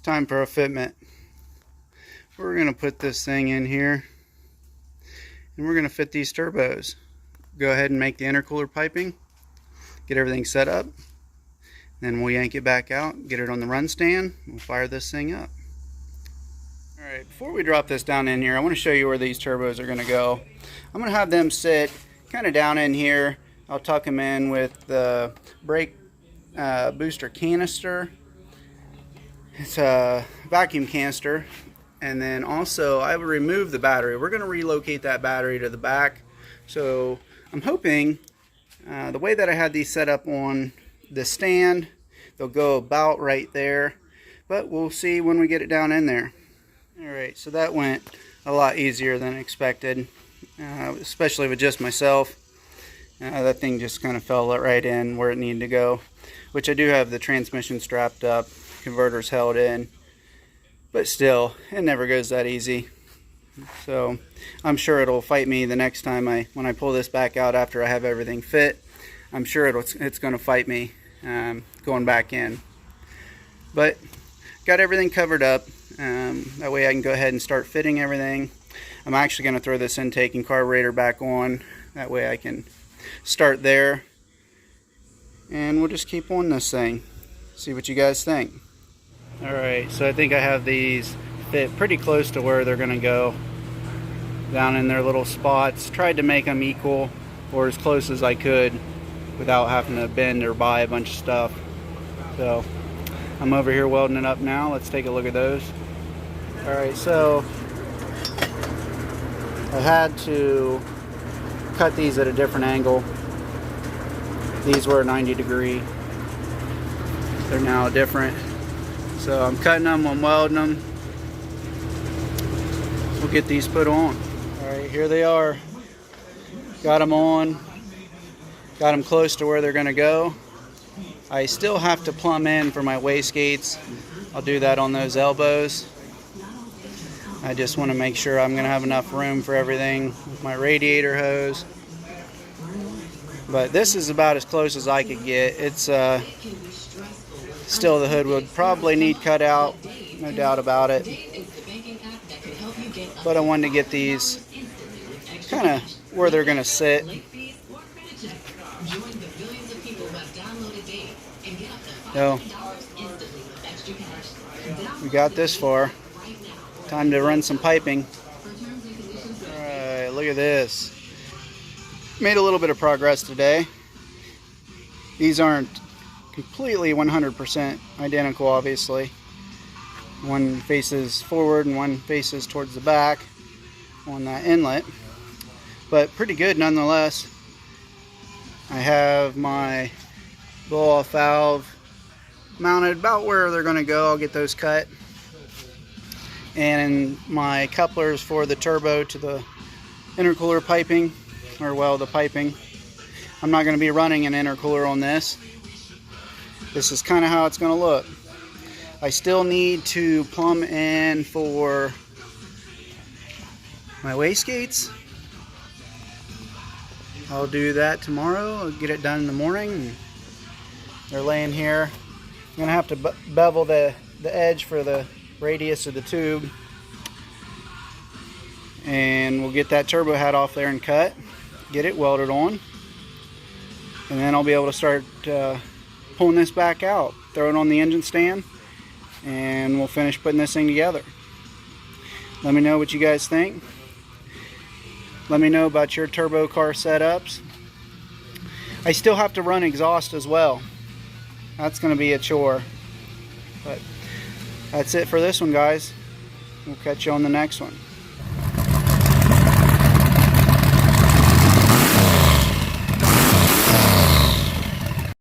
Time for a fitment. We're going to put this thing in here and we're going to fit these turbos. Go ahead and make the intercooler piping, get everything set up, then we'll yank it back out, get it on the run stand, we'll fire this thing up. Alright, before we drop this down in here, I want to show you where these turbos are going to go. I'm going to have them sit kind of down in here. I'll tuck them in with the brake booster canister. It's a vacuum canister, and then also I will remove the battery. We're going to relocate that battery to the back. So I'm hoping the way that I had these set up on the stand, they'll go about right there, but we'll see when we get it down in there. Alright, so that went a lot easier than expected, especially with just myself. That thing just kind of fell right in where it needed to go, which I do have the transmission strapped up, converters held in, but still it never goes that easy. So I'm sure it'll fight me the next time when I pull this back out after I have everything fit. I'm sure it's going to fight me going back in, but got everything covered up. That way I can go ahead and start fitting everything. I'm actually going to throw this intake and carburetor back on, that way I can start there, and we'll just keep on this thing, see what you guys think. Alright, so I think I have these fit pretty close to where they're going to go, down in their little spots. Tried to make them equal or as close as I could without having to bend or buy a bunch of stuff. So I'm over here welding it up now. Let's take a look at those. Alright, so I had to cut these at a different angle. These were 90 degree. They're now different. So I'm cutting them, I'm welding them. We'll get these put on. Alright, here they are. Got them on. Got them close to where they're going to go. I still have to plumb in for my wastegates. I'll do that on those elbows. I just want to make sure I'm going to have enough room for everything with my radiator hose. But this is about as close as I could get. It's still, the hood would probably need cut out, no doubt about it. But I wanted to get these kind of where they're going to sit. So we got this far. Time to run some piping. Alright, look at this. Made a little bit of progress today. These aren't completely 100% identical, obviously. One faces forward and one faces towards the back on that inlet, but pretty good nonetheless. I have my blow-off valve mounted about where they're going to go. I'll get those cut, and my couplers for the turbo to the intercooler piping, or well, the piping. I'm not going to be running an intercooler on this. This is kind of how it's going to look. I still need to plumb in for my wastegates. I'll do that tomorrow. I'll get it done in the morning. They're laying here. I'm going to have to bevel the edge for the radius of the tube. And we'll get that turbo head off there and cut. Get it welded on. And then I'll be able to start pulling this back out. Throw it on the engine stand. And we'll finish putting this thing together. Let me know what you guys think. Let me know about your turbo car setups. I still have to run exhaust as well. That's going to be a chore. But that's it for this one, guys. We'll catch you on the next one.